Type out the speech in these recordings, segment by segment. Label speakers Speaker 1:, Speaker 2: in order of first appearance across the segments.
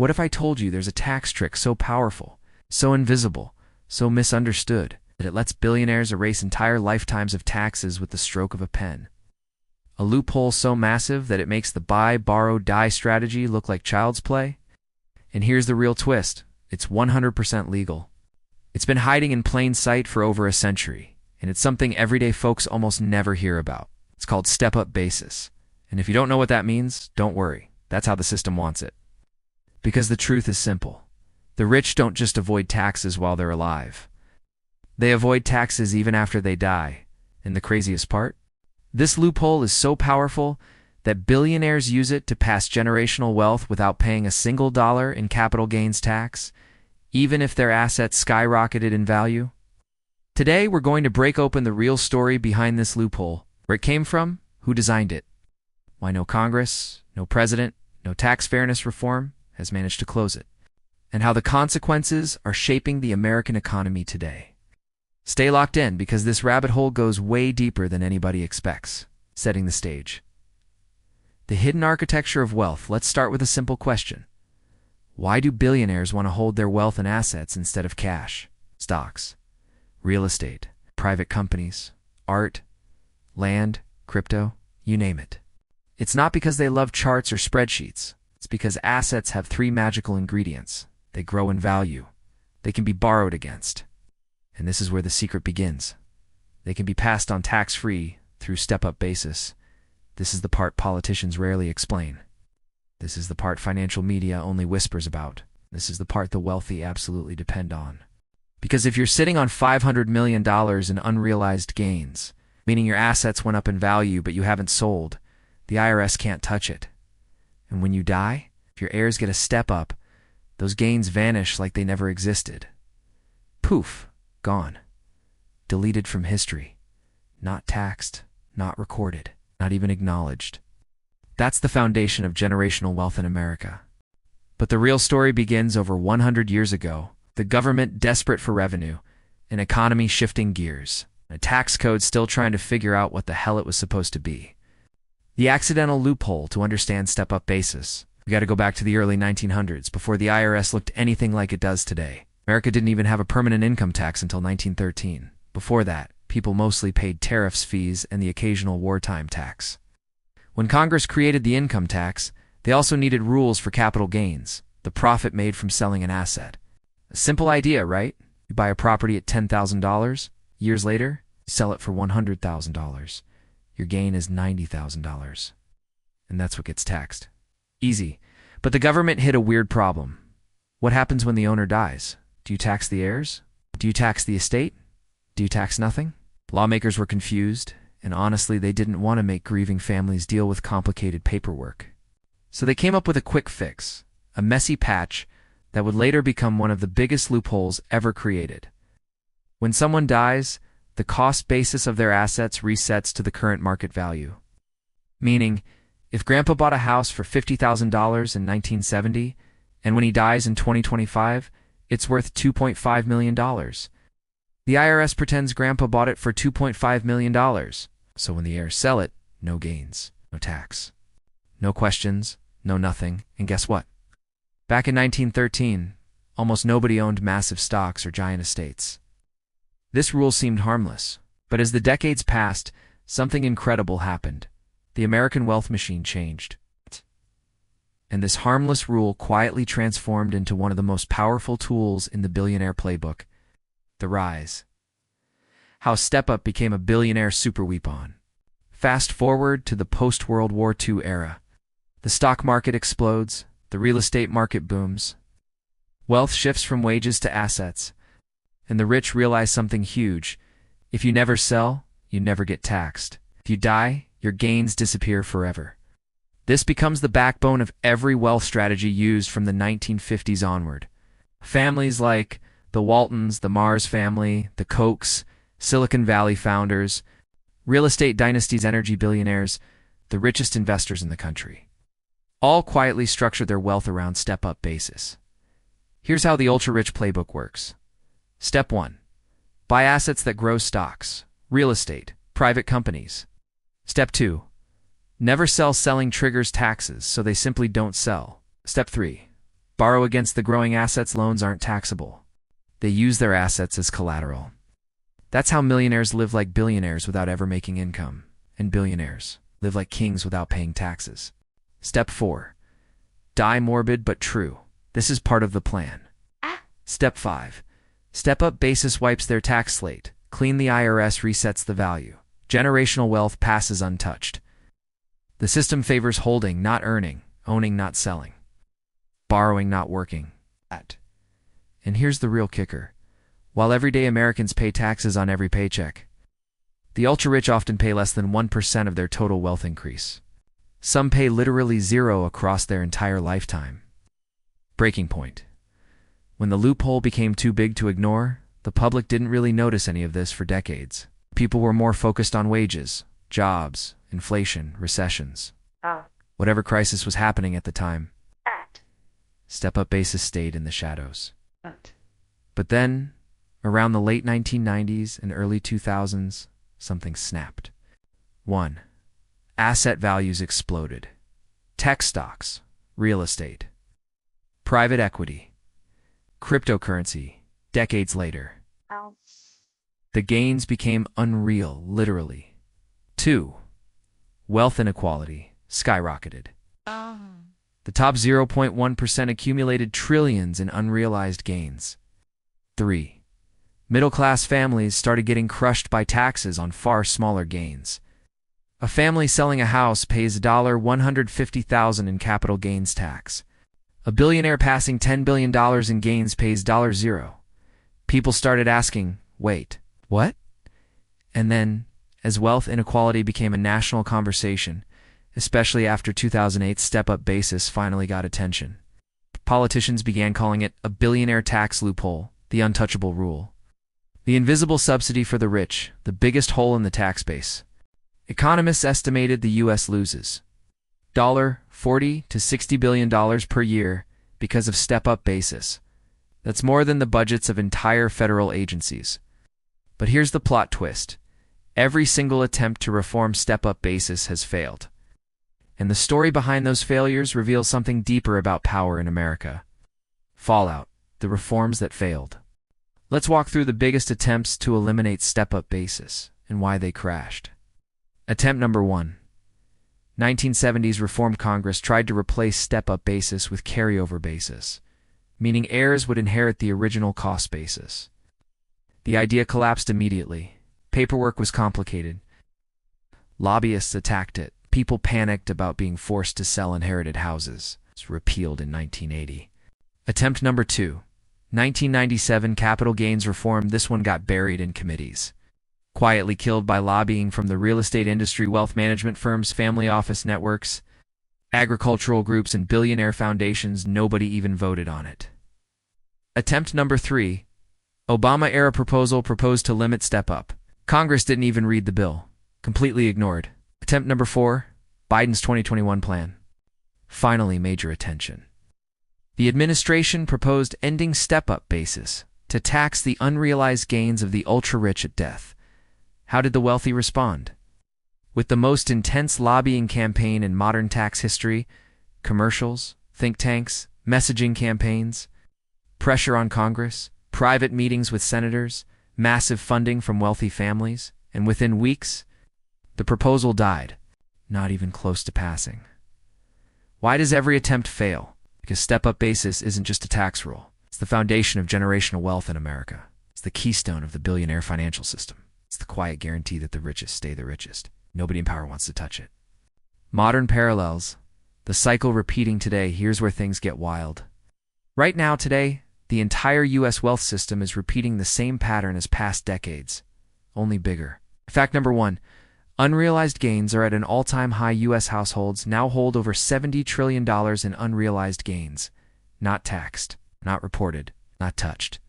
Speaker 1: What if I told you there's a tax trick so powerful, so invisible, so misunderstood, that it lets billionaires erase entire lifetimes of taxes with the stroke of a pen? A loophole so massive that it makes the buy, borrow, die strategy look like child's play? And here's the real twist. It's 100% legal. It's been hiding in plain sight for over a century, and it's something everyday folks almost never hear about. It's called step-up basis. And if you don't know what that means, don't worry. That's how the system wants it. Because the truth is simple. The rich don't just avoid taxes while they're alive. They avoid taxes even after they die. And the craziest part? This loophole is so powerful that billionaires use it to pass generational wealth without paying a single dollar in capital gains tax, even if their assets skyrocketed in value. Today, we're going to break open the real story behind this loophole, where it came from, who designed it, why no Congress, no president, no tax fairness reform has managed to close it, and how the consequences are shaping the American economy today. Stay locked in because this rabbit hole goes way deeper than anybody expects. Setting the stage. The hidden architecture of wealth. Let's start with a simple question. Why do billionaires want to hold their wealth in assets instead of cash? Stocks, real estate, private companies, art, land, crypto, you name it. It's not because they love charts or spreadsheets. It's because assets have three magical ingredients. They grow in value. They can be borrowed against. And this is where the secret begins. They can be passed on tax-free through step-up basis. This is the part politicians rarely explain. This is the part financial media only whispers about. This is the part the wealthy absolutely depend on. Because if you're sitting on $500 million in unrealized gains, meaning your assets went up in value but you haven't sold, the IRS can't touch it. And when you die, if your heirs get a step up, those gains vanish like they never existed. Poof, gone. Deleted from history. Not taxed, not recorded, not even acknowledged. That's the foundation of generational wealth in America. But the real story begins over 100 years ago. The government desperate for revenue, an economy shifting gears, a tax code still trying to figure out what the hell it was supposed to be. The accidental loophole to understand step-up basis. We got to go back to the early 1900s, before the IRS looked anything like it does today. America didn't even have a permanent income tax until 1913. Before that, people mostly paid tariffs, fees, and the occasional wartime tax. When Congress created the income tax, they also needed rules for capital gains, the profit made from selling an asset. A simple idea, right? You buy a property at $10,000. Years later, you sell it for $100,000. Your gain is $90,000. And that's what gets taxed. Easy. But the government hit a weird problem. What happens when the owner dies? Do you tax the heirs? Do you tax the estate? Do you tax nothing? Lawmakers were confused, and honestly, they didn't want to make grieving families deal with complicated paperwork. So they came up with a quick fix, a messy patch that would later become one of the biggest loopholes ever created. When someone dies, the cost basis of their assets resets to the current market value. Meaning, if Grandpa bought a house for $50,000 in 1970, and when he dies in 2025, it's worth $2.5 million. The IRS pretends Grandpa bought it for $2.5 million. So when the heirs sell it, no gains, no tax. No questions, no nothing, and guess what? Back in 1913, almost nobody owned massive stocks or giant estates. This rule seemed harmless, but as the decades passed, something incredible happened. The American wealth machine changed. And this harmless rule quietly transformed into one of the most powerful tools in the billionaire playbook, the rise. How step-up became a billionaire superweapon. Fast forward to the post-World War II era. The stock market explodes, the real estate market booms. Wealth shifts from wages to assets, and the rich realize something huge. If you never sell, you never get taxed. If you die, your gains disappear forever. This becomes the backbone of every wealth strategy used from the 1950s onward. Families like the Waltons, the Mars family, the Kochs, Silicon Valley founders, real estate dynasties, energy billionaires, the richest investors in the country, all quietly structured their wealth around step-up basis. Here's how the ultra-rich playbook works. Step 1. Buy assets that grow: stocks, real estate, private companies. Step 2. Never sell. Selling triggers taxes, so they simply don't sell. Step 3. Borrow against the growing assets. Loans aren't taxable. They use their assets as collateral. That's how millionaires live like billionaires without ever making income, and billionaires live like kings without paying taxes. Step 4. Die morbid but true. This is part of the plan. Step 5. Step-up basis wipes their tax slate. Clean the IRS resets the value. Generational wealth passes untouched. The system favors holding, not earning, owning, not selling, borrowing, not working. And here's the real kicker. While everyday Americans pay taxes on every paycheck, the ultra-rich often pay less than 1% of their total wealth increase. Some pay literally zero across their entire lifetime. Breaking point. When the loophole became too big to ignore, the public didn't really notice any of this for decades. People were more focused on wages, jobs, inflation, recessions. Whatever crisis was happening at the time, step-up basis stayed in the shadows. But then, around the late 1990s and early 2000s, something snapped. 1. Asset values exploded. Tech stocks, real estate, private equity, cryptocurrency. Decades later, the gains became unreal, literally. 2. Wealth inequality skyrocketed. The top 0.1% accumulated trillions in unrealized gains. 3. Middle-class families started getting crushed by taxes on far smaller gains. A family selling a house pays $150,000 in capital gains tax. A billionaire passing $10 billion in gains pays $0. People started asking, wait, what? And then, as wealth inequality became a national conversation, especially after 2008's step-up basis finally got attention, politicians began calling it a billionaire tax loophole, the untouchable rule. The invisible subsidy for the rich, the biggest hole in the tax base. Economists estimated the U.S. loses $40 to $60 billion per year because of step-up basis. That's more than the budgets of entire federal agencies. But here's the plot twist. Every single attempt to reform step-up basis has failed. And the story behind those failures reveals something deeper about power in America. Fallout, the reforms that failed. Let's walk through the biggest attempts to eliminate step-up basis and why they crashed. Attempt number 1. 1970s Reform Congress tried to replace step-up basis with carryover basis, meaning heirs would inherit the original cost basis. The idea collapsed immediately. Paperwork was complicated. Lobbyists attacked it. People panicked about being forced to sell inherited houses. It was repealed in 1980. Attempt number 2. 1997 capital gains reform. This one got buried in committees. Quietly killed by lobbying from the real estate industry, wealth management firms, family office networks, agricultural groups, and billionaire foundations. Nobody even voted on it. Attempt number 3. Obama-era proposal proposed to limit step-up. Congress didn't even read the bill. Completely ignored. Attempt number 4. Biden's 2021 plan. Finally, major attention. The administration proposed ending step-up basis to tax the unrealized gains of the ultra-rich at death. How did the wealthy respond? With the most intense lobbying campaign in modern tax history, commercials, think tanks, messaging campaigns, pressure on Congress, private meetings with senators, massive funding from wealthy families, and within weeks, the proposal died, not even close to passing. Why does every attempt fail? Because step-up basis isn't just a tax rule. It's the foundation of generational wealth in America. It's the keystone of the billionaire financial system. It's the quiet guarantee that the richest stay the richest. Nobody in power wants to touch it. Modern parallels. The cycle repeating today. Here's where things get wild. Right now, today, the entire U.S. wealth system is repeating the same pattern as past decades, only bigger. Fact number 1. Unrealized gains are at an all-time high. U.S. households now hold over $70 trillion in unrealized gains. Not taxed, not reported, not touched.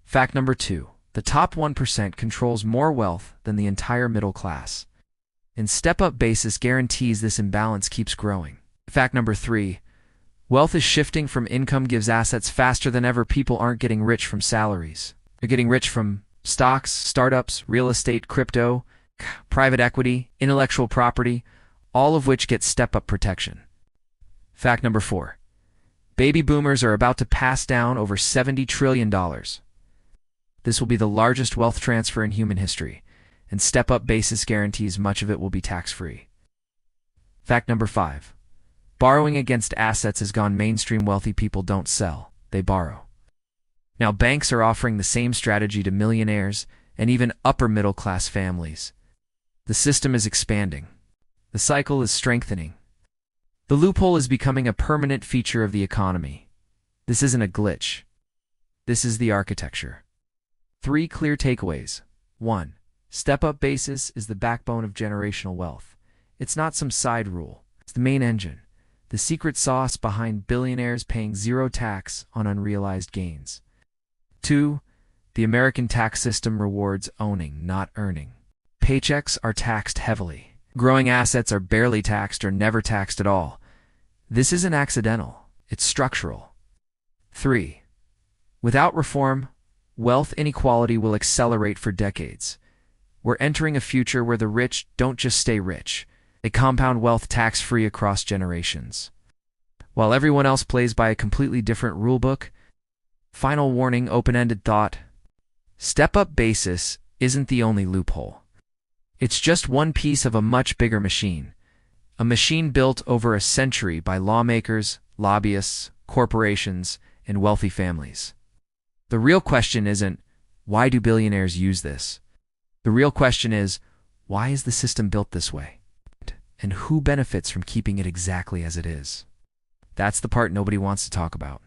Speaker 1: Fact number 2. The top 1% controls more wealth than the entire middle class. And step-up basis guarantees this imbalance keeps growing. Fact number 3. Wealth is shifting from income gives assets faster than ever. People aren't getting rich from salaries. They're getting rich from stocks, startups, real estate, crypto, private equity, intellectual property, all of which get step-up protection. Fact number 4. Baby boomers are about to pass down over $70 trillion. This will be the largest wealth transfer in human history, and step-up basis guarantees much of it will be tax-free. Fact number 5. Borrowing against assets has gone mainstream. Wealthy people don't sell, they borrow. Now, banks are offering the same strategy to millionaires and even upper-middle-class families. The system is expanding. The cycle is strengthening. The loophole is becoming a permanent feature of the economy. This isn't a glitch. This is the architecture. 3 clear takeaways. 1. Step-up basis is the backbone of generational wealth. It's not some side rule. It's the main engine, the secret sauce behind billionaires paying zero tax on unrealized gains. 2. The American tax system rewards owning, not earning. Paychecks are taxed heavily. Growing assets are barely taxed or never taxed at all. This isn't accidental. It's structural. 3. Without reform, wealth inequality will accelerate for decades. We're entering a future where the rich don't just stay rich. They compound wealth tax-free across generations. While everyone else plays by a completely different rulebook, final warning, open-ended thought, step-up basis isn't the only loophole. It's just one piece of a much bigger machine, a machine built over a century by lawmakers, lobbyists, corporations, and wealthy families. The real question isn't, why do billionaires use this? The real question is, why is the system built this way? And who benefits from keeping it exactly as it is? That's the part nobody wants to talk about.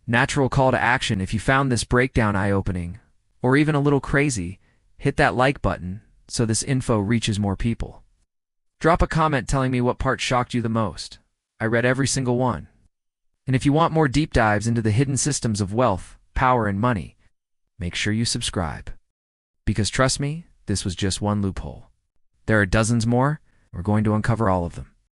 Speaker 1: Natural call to action: if you found this breakdown eye-opening, or even a little crazy, hit that like button so this info reaches more people. Drop a comment telling me what part shocked you the most. I read every single one. And if you want more deep dives into the hidden systems of wealth, power, and money, make sure you subscribe. Because trust me, this was just one loophole. There are dozens more. We're going to uncover all of them.